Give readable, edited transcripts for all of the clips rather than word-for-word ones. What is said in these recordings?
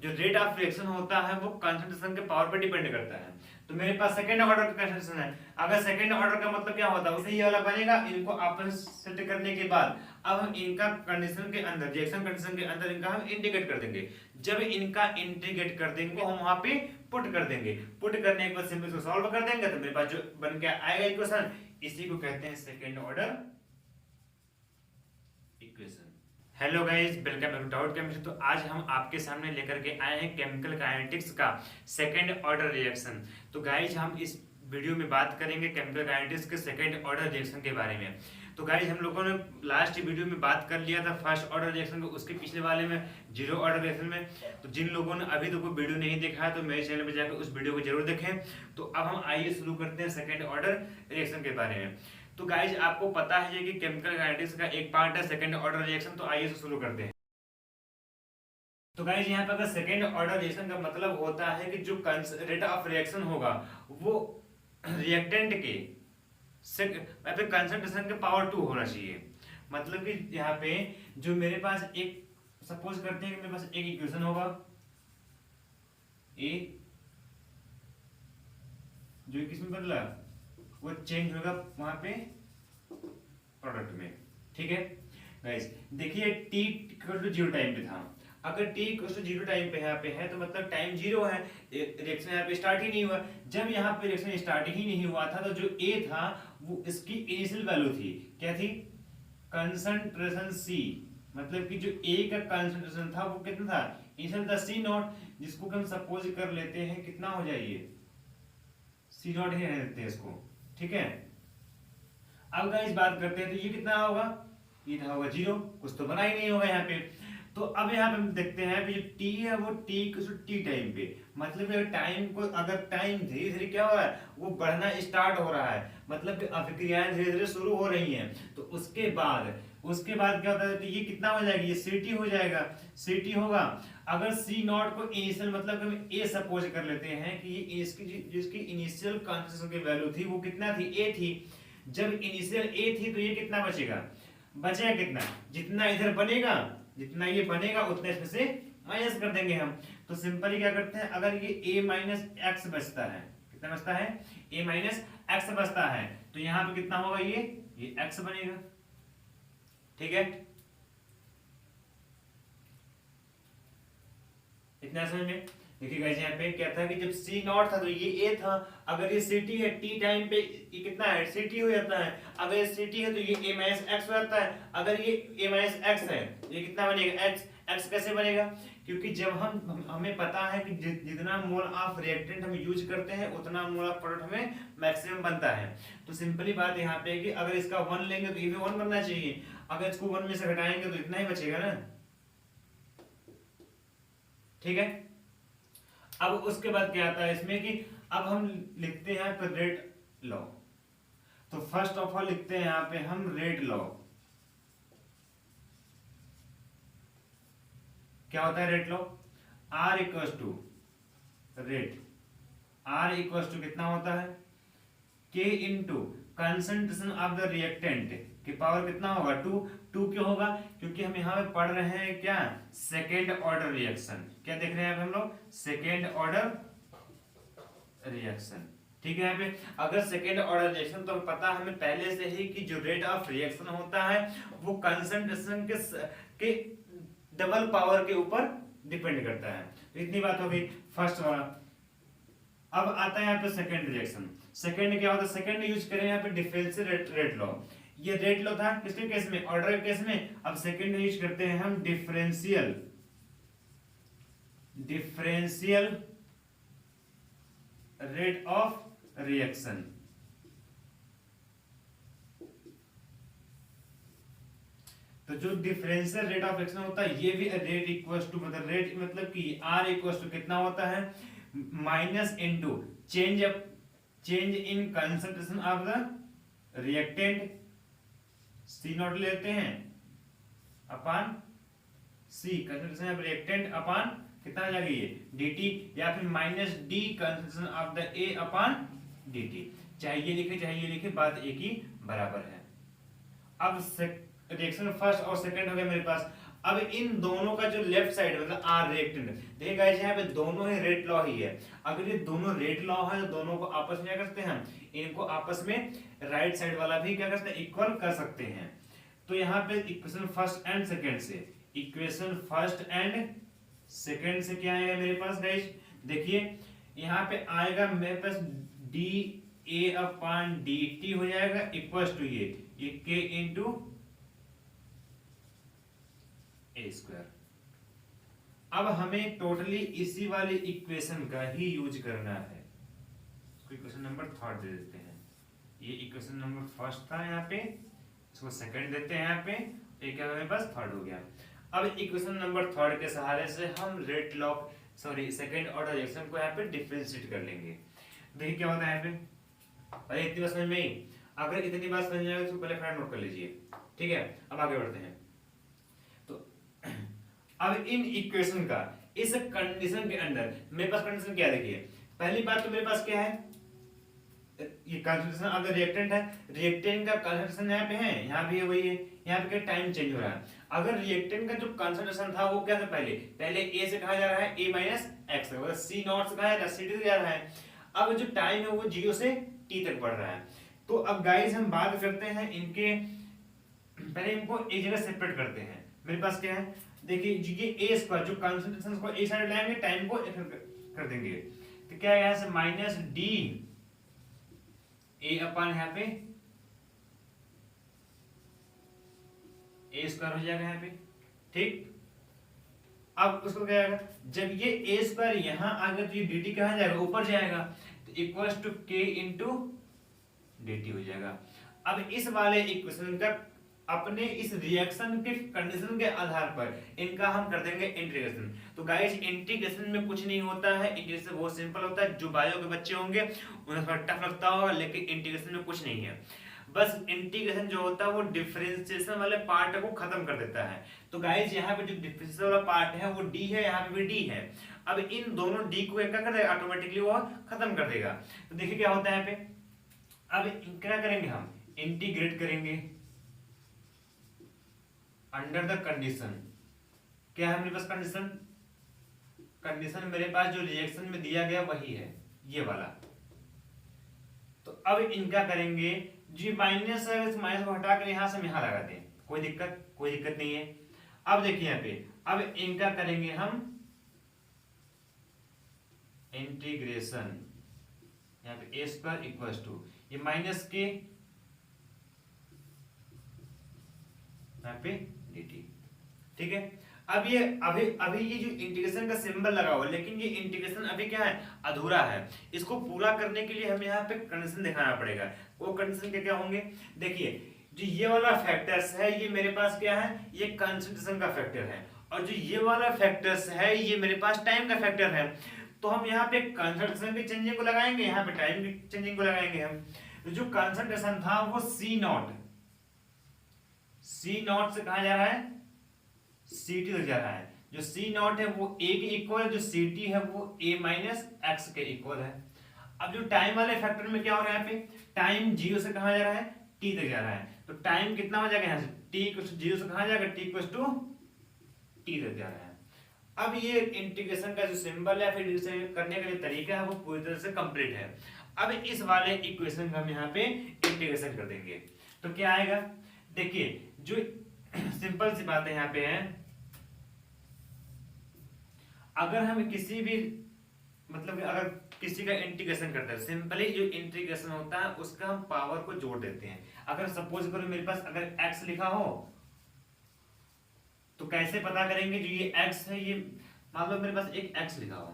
जो rate of reaction होता है वो कंसंट्रेशन के पावर पर डिपेंड करता है। तो मेरे पास सेकंड ऑर्डर का कंसंट्रेशन है। अगर सेकंड ऑर्डर का मतलब क्या होता है, उसे ये वाला बनेगा, इनको आपस में सेट करने के बाद अब हम इनका कंडीशन के अंदर, रिएक्शन कंडीशन के अंदर इनका हम इंटीग्रेट कर देंगे। जब इनका इंटीग्रेट कर देंगे हम वहां पे पुट कर देंगे। पुट करने के बाद सिंपल इसको सॉल्व कर देंगे तो मेरे पास जो बन के आएगा इक्वेशन, इसी को कहते हैं second order equation. Hello guys, welcome back to Doubt Chemistry. तो आज हम आपके सामने लेकर के आए हैं केमिकल काइनेटिक्स का सेकंड ऑर्डर रिएक्शन। तो गाइस हम इस वीडियो में बात करेंगे केमिकल काइनेटिक्स के सेकंड ऑर्डर रिएक्शन के बारे में। तो गाइस हम लोगों ने लास्ट वीडियो में बात कर लिया था फर्स्ट ऑर्डर रिएक्शन को, उसके पिछले वाले में जीरो ऑर्डर रिएक्शन में। तो जिन लोगों ने अभी तक वो वीडियो नहीं देखा है तो मेरे चैनल पे जाकर उस वीडियो को जरूर देखें। तो अब हम आइए शुरू करते हैं सेकंड ऑर्डर रिएक्शन के बारे में। तो गाइज आपको पता है कि केमिकल काइनेटिक्स का एक पार्ट है सेकंड ऑर्डर रिएक्शन। तो आइए शुरू करते हैं। तो गाइज यहाँ पे अगर सेकंड ऑर्डर रिएक्शन का मतलब होता है कि जो रेट ऑफ रिएक्शन होगा वो रिएक्टेंट के कंसंट्रेशन के पावर 2 होना चाहिए। मतलब कि यहाँ पे जो मेरे पास एक सपोज करते हैं कि मेरे पास एक इक्वेशन होगा ए, जो किसमें बदला वो चेंज होगा वहां पे प्रोडक्ट में। ठीक है गाइस, देखिए t इक्वल टू 0 टाइम पे था। अगर t इक्वल टू 0 टाइम पे यहाँ पे है तो मतलब टाइम 0 है, रिएक्शन यहाँ पे स्टार्ट ही नहीं हुआ। जब यहाँ पे रिएक्शन स्टार्ट ही नहीं हुआ था तो जो a था वो इसकी इनिशियल वैल्यू थी, क्या थी, कंसंट्रेशन c। मतलब कि जो a का कंसंट्रेशन था वो कितना था, इनिशियल था c नॉट, जिसको हम सपोज कर लेते हैं कितना हो जाइए c नॉट ही रहने देते हैं इसको। ठीक है, अब गाइस बात करते हैं तो ये कितना होगा, ये होगा 0, कुछ तो बना ही नहीं होगा यहाँ पे। तो अब यहाँ पे हम देखते हैं कि जो t है वो t टाइम पे, मतलब टाइम को अगर टाइम धीरे धीरे क्या हो रहा है वो बढ़ना स्टार्ट हो रहा है, मतलब कि अभिक्रियाएं धीरे धीरे शुरू हो रही हैं। तो उसके बाद क्या होता है, तो ये कितना हो जाएगा, ये ct हो जाएगा। ct होगा, अगर c नॉट को इनिशियल मतलब हम a सपोज कर लेते हैं कि ये इसकी जिसकी इनिशियल कंसंट्रेशन की वैल्यू थी वो कितना थी, a थी। जब इनिशियल a थी तो ये कितना बचेगा, बचेगा कितना, जितना इधर बनेगा, जितना ये बनेगा उतने इसमें से माइनस कर देंगे हम। तो सिंपली क्या करते हैं, अगर ये a माइनस एक्स बचता है, कितना बचता है, a माइनस एक्स बचता है, तो यहाँ पे कितना होगा, ये x बनेगा। ठीक है, इतना समझ में। देखिए गाइस यहाँ पे क्या था कि जब c नॉट था तो ये a था, अगर ये ct है t टाइम पे ये कितना है, ct हो जाता है। अगर ये ct है तो ये a माइनस x हो जाता है। अगर ये a माइनस x है ये कितना बनेगा, x कैसे बनेगा, क्योंकि जब हमें पता है कि जितना मोल ऑफ रिएक्टेंट हम यूज करते हैं उतना मोल ऑफ प्रोडक्ट हमें मैक्सिमम बनता है। तो सिंपली बात यहाँ पे है कि अगर इसका 1 लेंगे तो ये भी 1 बनना चाहिए, अगर इसको 1 में से घटाएंगे तो इतना ही बचेगा ना। ठीक है, अब उसके बाद क्या आता है इसमें कि अब हम लिखते हैं फिर रेट लॉ। तो फर्स्ट ऑफ ऑल लिखते हैं यहां पे हम रेट लॉ। क्या होता है rate law, R equals to rate, R equals to कितना होता है, K into concentration of the reactant की पावर कितना होगा, 2 क्यों होगा, क्योंकि हम यहाँ पे पढ़ रहे हैं क्या, सेकेंड ऑर्डर रिएक्शन। क्या देख रहे हैं हम लोग, सेकेंड ऑर्डर रिएक्शन। ठीक है, यहाँ पे अगर सेकेंड ऑर्डर रिएक्शन तो पता हमें पहले से ही कि जो रेट ऑफ रिएक्शन होता है वो कंसंट्रेशन के डबल पावर के ऊपर डिपेंड करता है। तो इतनी बात होगी फर्स्ट वाला। अब आता है यहाँ पे सेकेंड रिएक्शन। सेकेंड क्या होता है, सेकेंड यूज करें यहाँ पे डिफरेंशियल रेट लॉ। ये रेट लॉ था किसके केस में, ऑर्डर के केस में। अब सेकेंड यूज करते हैं हम डिफरेंशियल रेट ऑफ रिएक्शन। तो जो डिफरेंशियल रेट ऑफ रिएक्शन होता है ये भी रेट इक्वल्स टू मतलब कि R इक्वल्स टू कितना होता है, minus into change in concentration of the reactant, C not लेते हैं अपान C कंसंट्रेशन ऑफ रिएक्टेंट अपान कितना आ जाएगा ये dt, या फिर minus D concentration of the A upon dt। चाहे ये लिखे बात एक ही बराबर है। अब रिएक्शन फर्स्ट और सेकंड हो गया मेरे पास। अब इन दोनों का जो लेफ्ट साइड मतलब आर रिएक्टेंट, देखिए गाइस यहाँ पे दोनों ही रेट लॉ ही है। अगर ये दोनों रेट लॉ है तो दोनों को आपस में क्या करते हैं, इनको आपस में राइट साइड वाला भी क्या करते हैं, इक्वल कर सकते हैं। तो यहाँ पे इक्वेशन फर्स्ट एंड सेकंड से, इक्वेशन फर्स्ट एंड सेकंड से क्या आएगा मेरे पास गाइस, देखिए यहाँ पे आएगा मेरे पास D A upon D T हो जाएगा इक्वल टू ये के इंटू ए स्क्वायर। अब हमें टोटली इसी वाली इक्वेशन का ही यूज करना है। इसको इक्वेशन नंबर थर्ड दे देते हैं, ये इक्वेशन नंबर फर्स्ट था यहाँ पे, इसको सेकंड देते हैं यहाँ पे, ये क्या मेरे पास थर्ड हो गया। अब इक्वेशन नंबर थर्ड के सहारे से हम rate law second order reaction को यहाँ पे डिफरेंशिएट कर लेंगे। देखिए क्या होता है यहाँ पे, अरे इतनी बात समझ में आई, अगर इतनी बात समझ में आए तो पहले फ्रेंड नोट कर लीजिए, ठीक है। अब आगे बढ़ते हैं। तो अब इन इक्वेशन का इस कंडीशन के अंदर मेरे पास कंडीशन क्या है, देखिए पहली बात तो मेरे पास क्या है, ये कंसंट्रेशन अगर रिएक्टेंट है, रिएक्टेंट का कंसंट्रेशन यहाँ पे है, यहाँ भी है वही है, यहाँ पे क्या टाइम चेंज हो रहा है। अगर रिएक्टेंट का जो कंसंट्रेशन था वो क्या था, पहले ए से कहा जा रहा है a माइनस एक्स, मतलब सी नॉट से कहा जा रहा है, सी टी से जा रहा है। अब जो टाइम है वो 0 से t तक बढ़ रहा है। तो अब गाइस हम बात करते हैं इनके, पहले इनको एक जगह सेपरेट करते हैं। मेरे पास क्या है, देखिए ये a स्क्वायर जो कंसंट्रेशन को एक साइड लाएंगे, टाइम को कर देंगे, तो क्या है यहाँ से माइनस डी ए अपॉन यहाँ पे ए स्क्वायर हो जाएगा यहाँ पे, ठीक। अब उसको क्या आएगा, जब ये ए स्क्वायर यहाँ आ गया तो ये dt कहाँ जाएगा, ऊपर जाएगा, तो equals to k into dt हो जाएगा। अब इस वाले इक्वेशन का अपने इस रिएक्शन के कंडीशन के आधार पर इनका हम कर देंगे इंटीग्रेशन। तो गाइस इंटीग्रेशन में कुछ नहीं होता है, इंटीग्रेशन बहुत सिंपल होता है। जो बायो के बच्चे होंगे उन्हें थोड़ा टफ लगता होगा, लेकिन इंटीग्रेशन में कुछ नहीं है। बस इंटीग्रेशन जो होता है वो डिफरेंशिएशन वाले पार्ट को खत्म कर देता है। तो गाइस यहाँ पे जो डिफरेंशिएशन वाला पार्ट है वो डी है, यहाँ पे भी डी है। अब इन दोनों डी को क्या कर देगा, ऑटोमेटिकली वो खत्म कर देगा। तो देखिए क्या होता है यहाँ पे, अब क्या करेंगे, हम इंटीग्रेट करेंगे अंडर द कंडीशन। क्या है मेरे पास कंडीशन, कंडीशन मेरे पास जो रिएक्शन में दिया गया वही है, ये वाला। तो अब इनका करेंगे जी माइनस है, इस माइनस को हटाकर यहां से यहां लगा दें, कोई दिक्कत नहीं है। अब देखिए यहाँ पे, अब इनका करेंगे हम इंटीग्रेशन, यहाँ पे ए स्क्वायर इक्वल्स टू ये माइनस के यहाँ पे dt, ठीक है। अब ये अभी ये जो इंटीग्रेशन का सिंबल लगा हुआ है, लेकिन ये इंटीग्रेशन अभी क्या है, अधूरा है। इसको पूरा करने के लिए हमें यहाँ पे कंडीशन दिखाना पड़ेगा। वो कंडीशन क्या क्या होंगे, देखिए जो ये वाला फैक्टर्स है ये मेरे पास क्या है, ये कंसंट्रेशन का फैक्टर है, और जो ये वाला फैक्टर्स है ये मेरे पास टाइम का फैक्टर है। तो हम यहाँ पे कंसंट्रेशन की चेंजिंग को लगाएंगे, यहाँ पे टाइम की चेंजिंग को लगाएंगे हम। तो जो कंसंट्रेशन था वो सी नॉट से कहा जा रहा है, सी टी तक जा रहा है। जो सी नॉट है वो ए के इक्वल है, जो सी टी है वो ए माइनस एक्स के इक्वल है। अब जो टाइम वाले फैक्टर में क्या हो रहा है, यहाँ पे टाइम 0 से कहा जा रहा है, टी तक जा रहा है। तो टाइम कितना हो जाएगा यहाँ से, टी इक्वल टू 0 से कहा जाएगा, टी इक्वल टू टी तक जा रहा है। अब ये इंटीग्रेशन का जो सिंबल है, फिर इसे करने का जो तरीका है वो पूरी तरह से कंप्लीट है। अब इस वाले इक्वेशन का हम यहाँ पे इंटीग्रेशन कर देंगे, तो क्या आएगा, देखिए जो सिंपल सी बातें यहाँ पे है, अगर हम किसी भी मतलब अगर किसी का इंटीग्रेशन करते हैं, सिंपली जो इंटीग्रेशन होता है उसका हम पावर को जोड़ देते हैं। अगर सपोज करो मेरे पास अगर x लिखा हो तो कैसे पता करेंगे, जो ये x है, ये मान लो मेरे पास एक x लिखा हो,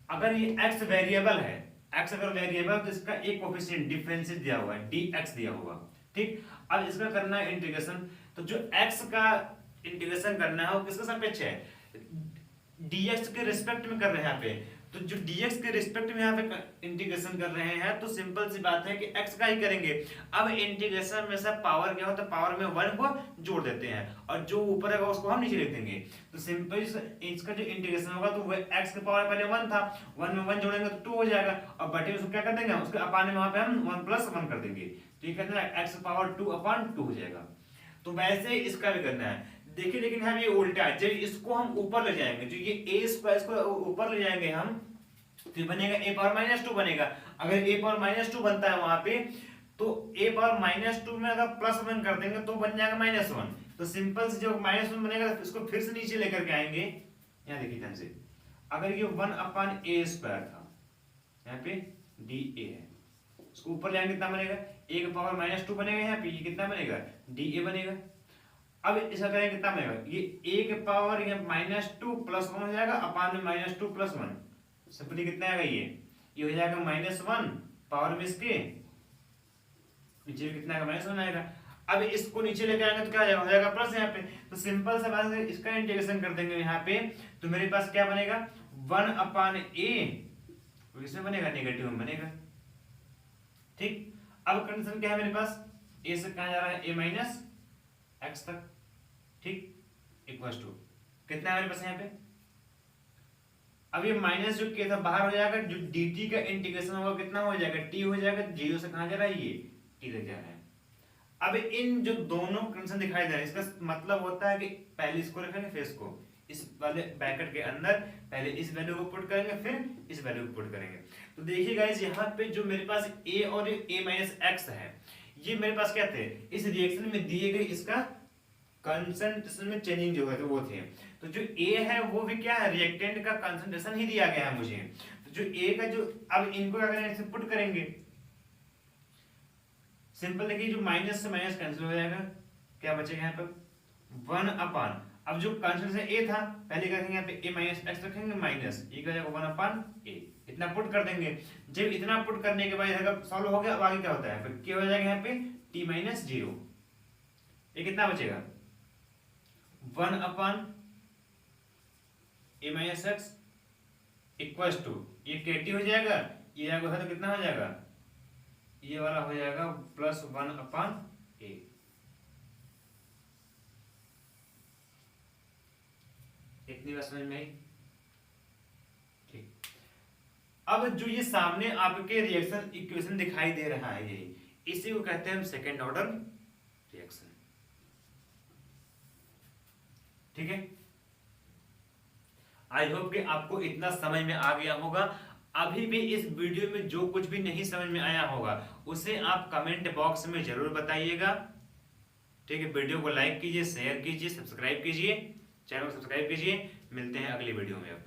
अगर ये x वेरिएबल है, x अगर वेरिएबल तो इसका एक कोफिशिएंट डिफरेंशियल दिया हुआ है, dx दिया हुआ, ठीक। अब इसका करना है इंटीग्रेशन, तो जो x का इंटीग्रेशन करना है वो किसके सापेक्ष है, dx के रिस्पेक्ट में कर रहे हैं यहाँ पे। तो जो dx के रिस्पेक्ट में यहाँ पे इंटीग्रेशन कर रहे हैं, तो सिंपल सी बात है कि x का ही करेंगे। अब इंटीग्रेशन में सब पावर क्या होता है, पावर में 1 को जोड़ देते हैं, और जो ऊपर है उसको हम नीचे लिख देंगे। तो सिंपल इसका जो इंटीग्रेशन होगा तो वह x की पावर पहले 1 था, 1 में 1 जोड़ेंगे तो 2 हो जाएगा, और बटे उसको क्या कर देंगे, उसके अपान में वहां पे हम 1 + 1 कर देंगे, तो ये कहते हैं x की पावर 2/2 हो जाएगा। तो वैसे इसका भी करना है, देखिए लेकिन हम ये उल्टा है, जब इसको हम ऊपर ले जाएंगे, जो ये ए स्क्वायर इसको ऊपर ले जाएंगे हम, तो बनेगा ए पावर माइनस टू बनेगा। अगर ए पावर माइनस टू बनता है वहां पे, तो ए पावर माइनस टू में अगर प्लस वन कर देंगे तो बन जाएगा माइनस वन। तो सिंपल से जो माइनस वन बनेगा इसको फिर से नीचे लेकर के आएंगे। यहाँ देखिए ध्यान से, अगर ये वन अपॉन ए स्क्वायर था, यहाँ पे डी ए है, उसको ऊपर ले आएंगे कितना बनेगा, ए का पावर माइनस टू बनेगा, यहाँ पे ये कितना बनेगा, डी ए बनेगा। अब इसका करेंगे कितना बनेगा, ये ए के पावर ये माइनस टू प्लस वन हो जाएगा अपॉन में minus two plus one, simply कितना आएगा, ये हो जाएगा माइनस वन पावर में इसके नीचे कितना आएगा, माइनस वन आएगा। अब इसको नीचे लेके आएंगे तो क्या हो जाएगा प्लस यहाँ पे। तो सिंपल सा बात है, इसका इंटीग्रेशन कर देंगे यहाँ पे, तो मेरे पास क्या बनेगा, वन अपॉन ए, इसमें बनेगा नेगेटिव में बनेगा। ठीक, अब कंडीशन क्या है मेरे पास, ए से कहां जा रहा है, ए माइनस एक्स तक। ठीक, इक्वल्स टू कितना है मेरे पास यहाँ पे, अब ये माइनस जो किया था बाहर हो जाएगा, जो dt का इंटीग्रेशन होगा कितना हो जाएगा, t हो जाएगा, जीरो से कहां जा रहा है, ये t तक जा रहा है। अब इन जो दोनों कंडीशन दिखाई दे रहे हैं, इसका मतलब होता है कि पहले इसको रखेंगे फिर इसको, इस वाले ब्रैकेट के अंदर पहले इस वैल्यू को पुट करेंगे फिर इस वैल्यू को पुट करेंगे। तो देखिए गाइस, यहाँ पे जो मेरे पास a और a माइनस एक्स है, ये मेरे पास क्या थे, इस रिएक्शन में दिए गए इसका कंसंट्रेशन में चेंजिंग जो है तो वो थे। तो जो a है वो भी क्या है, रिएक्टेंट का कंसंट्रेशन ही दिया गया है मुझे। तो जो a का जो, अब इनको क्या करेंगे, पुट करेंगे, सिंपल देखिए, जो माइनस से माइनस कैंसिल हो जाएगा, क्या बचेगा यहाँ पर वन अपॉन, अब जो कंसंट्रेशन a था पहले क्या करेंगे, यहाँ पे a माइनस एक्स रखेंगे, माइनस ये क्या हो जाएगा वन अपॉन a, इतना पुट कर देंगे। जब इतना पुट करने के बाद अगर सॉल्व हो गया, अब आगे क्या होता है, फिर क्या हो जाएगा यहाँ पे t माइनस जीरो, ये कितना बचेगा, one upon a minus x equals to, ये kt हो जाएगा, ये आगे है तो कितना हो जाएगा, ये वाला हो जाएगा प्लस वन अपॉन a। इतनी बात समझ में आई। ठीक, अब जो ये सामने आपके रिएक्शन इक्वेशन दिखाई दे रहा है, ये इसी को कहते हैं हम सेकेंड ऑर्डर रिएक्शन। ठीक है, आई होप कि आपको इतना समझ में आ गया होगा। अभी भी इस वीडियो में जो कुछ भी नहीं समझ में आया होगा उसे आप कमेंट बॉक्स में जरूर बताइएगा। ठीक है, वीडियो को लाइक कीजिए, शेयर कीजिए, सब्सक्राइब कीजिए, चैनल को सब्सक्राइब कीजिए। मिलते हैं अगली वीडियो में। अब